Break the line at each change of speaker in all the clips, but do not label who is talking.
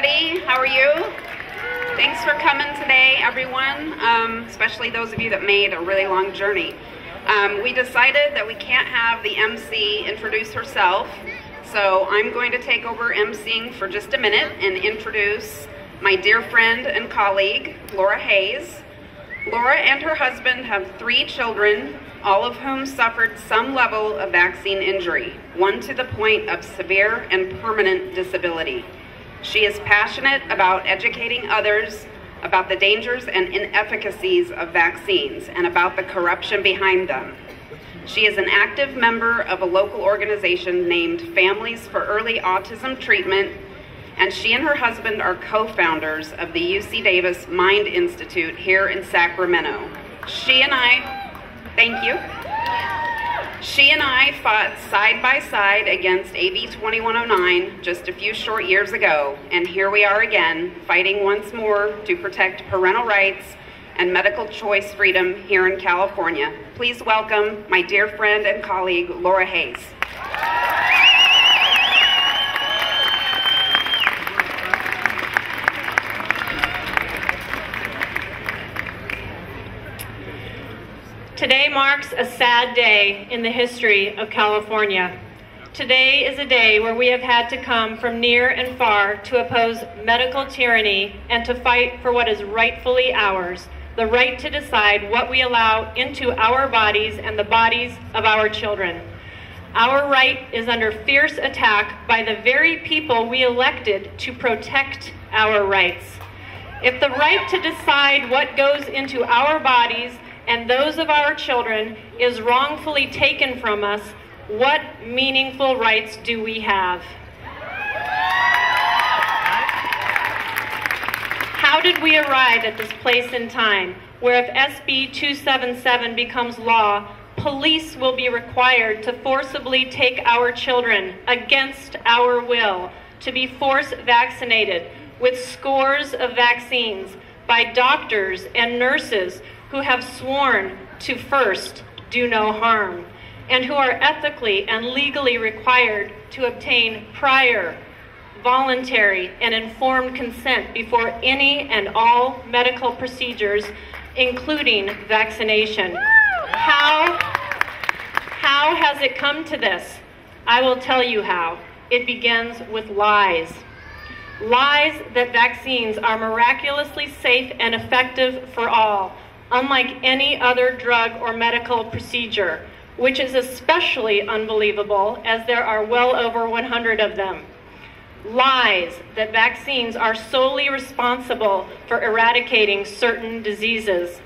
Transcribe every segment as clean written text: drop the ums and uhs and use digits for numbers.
everybody. How are you? Thanks for coming today, everyone, especially those of you that made a really long journey. We decided that we can't have the MC introduce herself, so I'm going to take over MCing for just a minute and introduce my dear friend and colleague, Laura Hayes. Laura and her husband have 3 children, all of whom suffered some level of vaccine injury, one to the point of severe and permanent disability. She is passionate about educating others about the dangers and inefficacies of vaccines and about the corruption behind them. She is an active member of a local organization named Families for Early Autism Treatment, and she and her husband are co-founders of the UC Davis Mind Institute here in Sacramento. She and I fought side by side against AB 2109 just a few short years ago, and here we are again, fighting once more to protect parental rights and medical choice freedom here in California. Please welcome my dear friend and colleague, Laura Hayes.
Today marks a sad day in the history of California. Today is a day where we have had to come from near and far to oppose medical tyranny and to fight for what is rightfully ours, the right to decide what we allow into our bodies and the bodies of our children. Our right is under fierce attack by the very people we elected to protect our rights. If the right to decide what goes into our bodies and those of our children is wrongfully taken from us, what meaningful rights do we have? How did we arrive at this place in time where if SB277 becomes law, police will be required to forcibly take our children against our will to be force vaccinated with scores of vaccines by doctors and nurses who have sworn to first do no harm, and who are ethically and legally required to obtain prior, voluntary, and informed consent before any and all medical procedures, including vaccination. How has it come to this? I will tell you how. It begins with lies. Lies that vaccines are miraculously safe and effective for all, unlike any other drug or medical procedure, which is especially unbelievable as there are well over 100 of them. Lies that vaccines are solely responsible for eradicating certain diseases.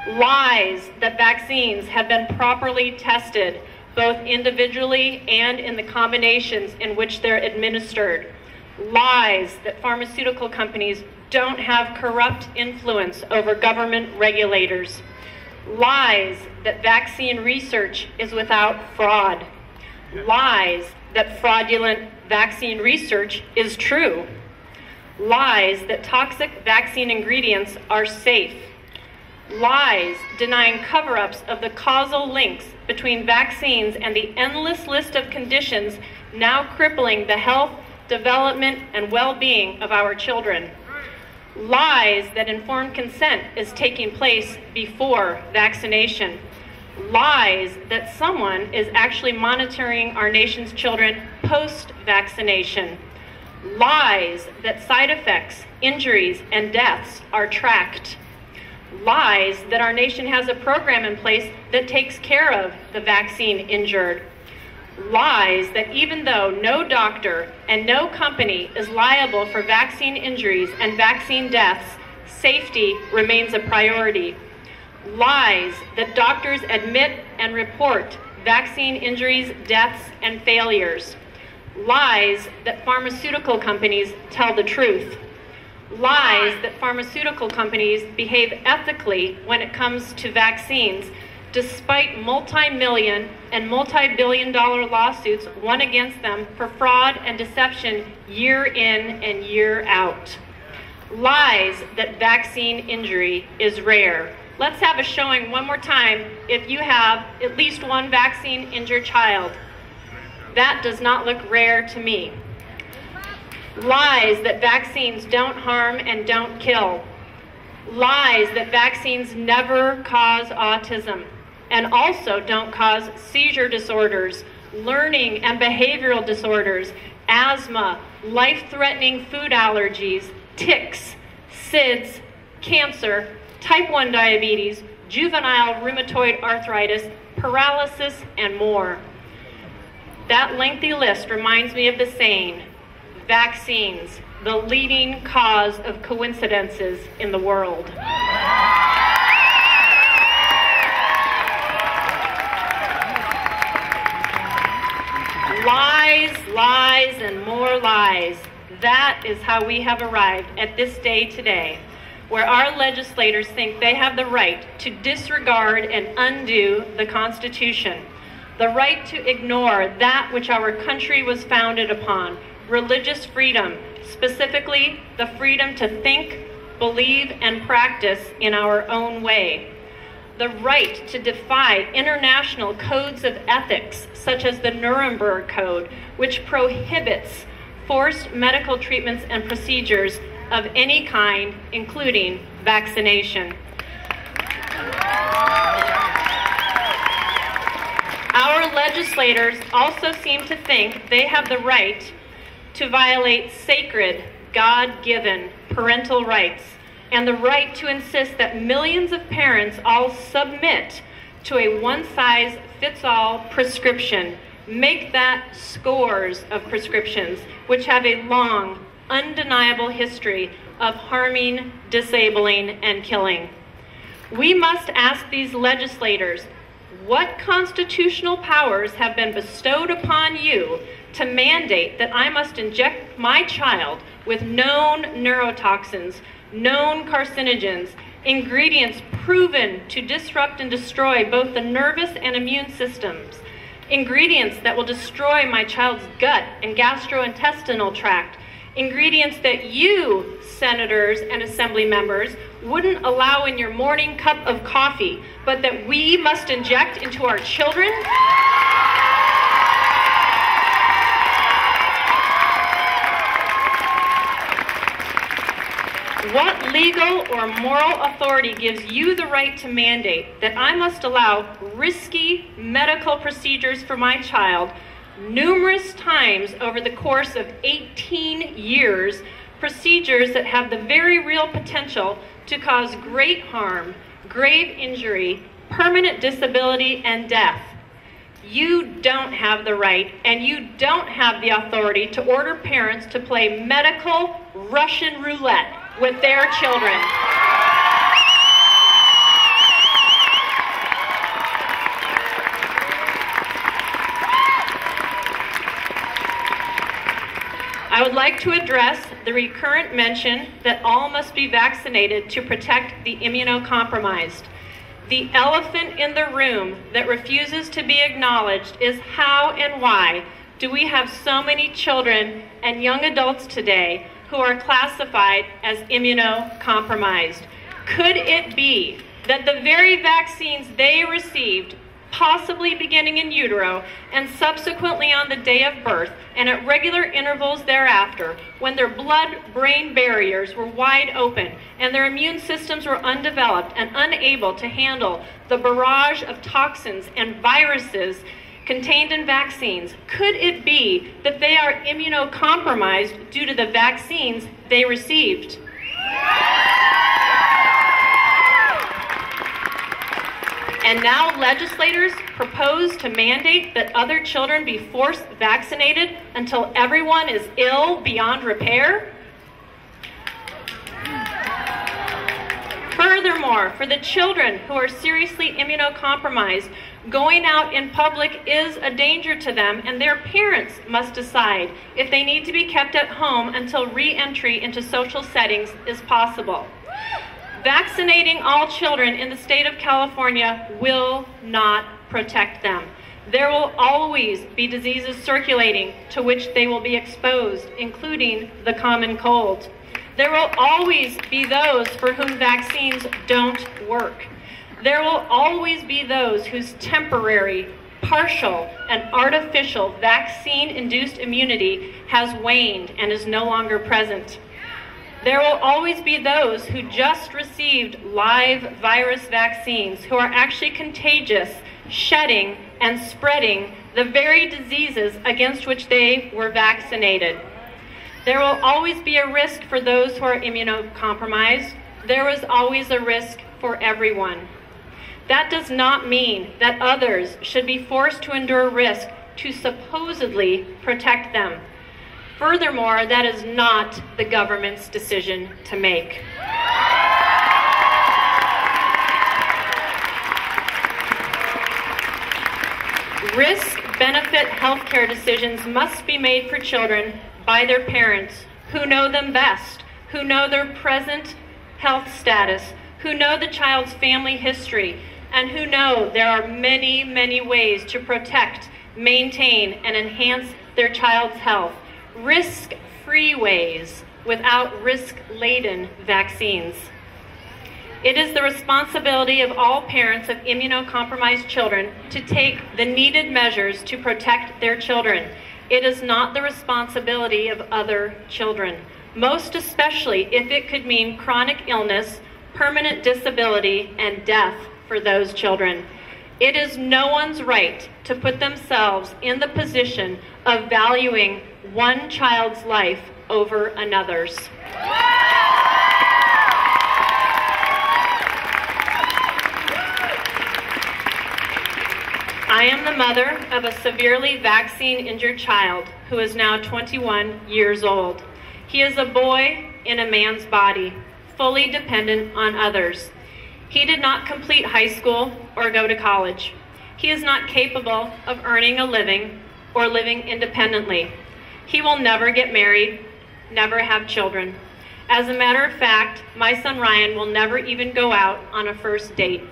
Lies that vaccines have been properly tested, both individually and in the combinations in which they're administered. Lies that pharmaceutical companies don't have corrupt influence over government regulators. Lies that vaccine research is without fraud. Lies that fraudulent vaccine research is true. Lies that toxic vaccine ingredients are safe. Lies denying cover-ups of the causal links between vaccines and the endless list of conditions now crippling the health, development, and well-being of our children. Lies that informed consent is taking place before vaccination. Lies that someone is actually monitoring our nation's children post-vaccination. Lies that side effects, injuries, and deaths are tracked. Lies that our nation has a program in place that takes care of the vaccine injured. Lies that even though no doctor and no company is liable for vaccine injuries and vaccine deaths, safety remains a priority. Lies that doctors admit and report vaccine injuries, deaths, and failures. Lies that pharmaceutical companies tell the truth. Lies that pharmaceutical companies behave ethically when it comes to vaccines, despite multi-million and multi-billion-dollar lawsuits won against them for fraud and deception year in and year out. Lies that vaccine injury is rare. Let's have a showing one more time if you have at least one vaccine-injured child. That does not look rare to me. Lies that vaccines don't harm and don't kill. Lies that vaccines never cause autism and also don't cause seizure disorders, learning and behavioral disorders, asthma, life-threatening food allergies, tics, SIDS, cancer, type 1 diabetes, juvenile rheumatoid arthritis, paralysis, and more. That lengthy list reminds me of the saying, vaccines, the leading cause of coincidences in the world. Lies, lies, and more lies. That is how we have arrived at this day today, where our legislators think they have the right to disregard and undo the Constitution, the right to ignore that which our country was founded upon, religious freedom, specifically the freedom to think, believe, and practice in our own way. The right to defy international codes of ethics, such as the Nuremberg Code, which prohibits forced medical treatments and procedures of any kind, including vaccination. Our legislators also seem to think they have the right to violate sacred, God-given parental rights and the right to insist that millions of parents all submit to a one-size-fits-all prescription. Make that scores of prescriptions, which have a long, undeniable history of harming, disabling, and killing. We must ask these legislators, what constitutional powers have been bestowed upon you to mandate that I must inject my child with known neurotoxins, known carcinogens, ingredients proven to disrupt and destroy both the nervous and immune systems, ingredients that will destroy my child's gut and gastrointestinal tract, ingredients that you, senators and assembly members, wouldn't allow in your morning cup of coffee, but that we must inject into our children? What legal or moral authority gives you the right to mandate that I must allow risky medical procedures for my child numerous times over the course of 18 years, procedures that have the very real potential to cause great harm, grave injury, permanent disability, and death? You don't have the right, and you don't have the authority to order parents to play medical Russian roulette with their children. I would like to address the recurrent mention that all must be vaccinated to protect the immunocompromised. The elephant in the room that refuses to be acknowledged is how and why do we have so many children and young adults today who are classified as immunocompromised? Could it be that the very vaccines they received, possibly beginning in utero and subsequently on the day of birth and at regular intervals thereafter, when their blood-brain barriers were wide open and their immune systems were undeveloped and unable to handle the barrage of toxins and viruses contained in vaccines, could it be that they are immunocompromised due to the vaccines they received? And now legislators propose to mandate that other children be forced vaccinated until everyone is ill beyond repair? Furthermore, for the children who are seriously immunocompromised, going out in public is a danger to them, and their parents must decide if they need to be kept at home until re-entry into social settings is possible. Vaccinating all children in the state of California will not protect them. There will always be diseases circulating to which they will be exposed, including the common cold. There will always be those for whom vaccines don't work. There will always be those whose temporary, partial and artificial vaccine-induced immunity has waned and is no longer present. There will always be those who just received live virus vaccines who are actually contagious, shedding and spreading the very diseases against which they were vaccinated. There will always be a risk for those who are immunocompromised. There is always a risk for everyone. That does not mean that others should be forced to endure risk to supposedly protect them. Furthermore, that is not the government's decision to make. Risk-benefit healthcare decisions must be made for children by their parents who know them best, who know their present health status, who know the child's family history, and who know there are many, many ways to protect, maintain, and enhance their child's health. Risk-free ways without risk-laden vaccines. It is the responsibility of all parents of immunocompromised children to take the needed measures to protect their children. It is not the responsibility of other children, most especially if it could mean chronic illness, permanent disability, and death for those children. It is no one's right to put themselves in the position of valuing one child's life over another's. I am the mother of a severely vaccine-injured child who is now 21 years old. He is a boy in a man's body, fully dependent on others. He did not complete high school or go to college. He is not capable of earning a living or living independently. He will never get married, never have children. As a matter of fact, my son Ryan will never even go out on a first date.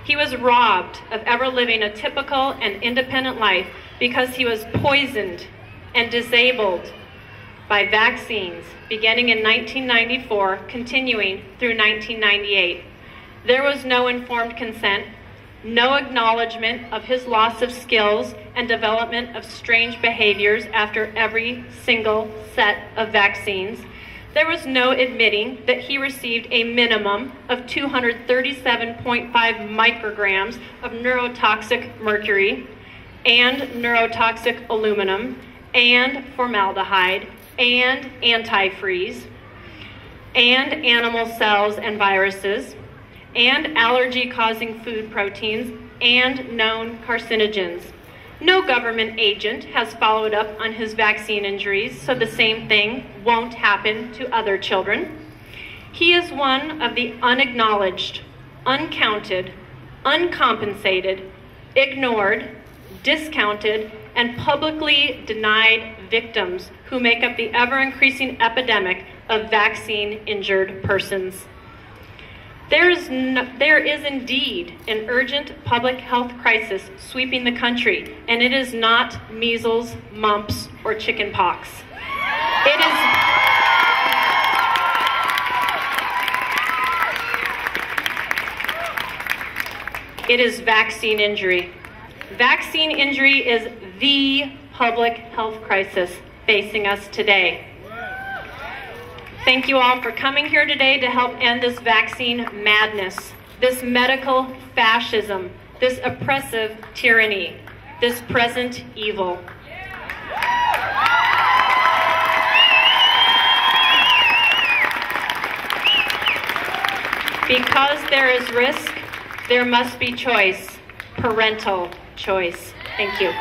He was robbed of ever living a typical and independent life because he was poisoned and disabled by vaccines beginning in 1994, continuing through 1998. There was no informed consent, no acknowledgement of his loss of skills and development of strange behaviors after every single set of vaccines. There was no admitting that he received a minimum of 237.5 micrograms of neurotoxic mercury and neurotoxic aluminum and formaldehyde and antifreeze and animal cells and viruses and allergy-causing food proteins and known carcinogens. No government agent has followed up on his vaccine injuries, so the same thing won't happen to other children. He is one of the unacknowledged, uncounted, uncompensated, ignored, discounted, and publicly denied victims who make up the ever-increasing epidemic of vaccine-injured persons. There is indeed an urgent public health crisis sweeping the country, and it is not measles, mumps, or chicken pox. It is vaccine injury. Vaccine injury is the public health crisis facing us today. Thank you all for coming here today to help end this vaccine madness, this medical fascism, this oppressive tyranny, this present evil. Because there is risk, there must be choice, parental choice. Thank you.